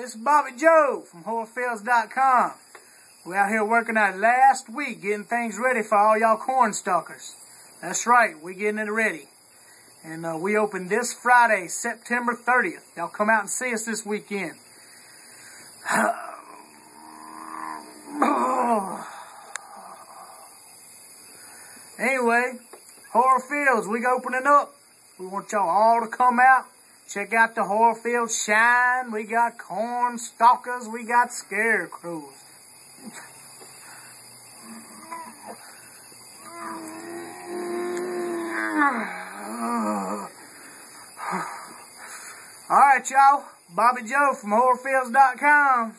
This is Bobby Joe from horrorfields.com. We're out here working our last week getting things ready for all y'all corn stalkers. That's right, we're getting it ready. And we open this Friday, September 30th. Y'all come out and see us this weekend. Anyway, Horror Fields, we opening up. We want y'all all to come out. Check out the Horror Fields shine. We got corn stalkers. We got scarecrows. Alright, y'all. Bobby Joe from horrorfields.com.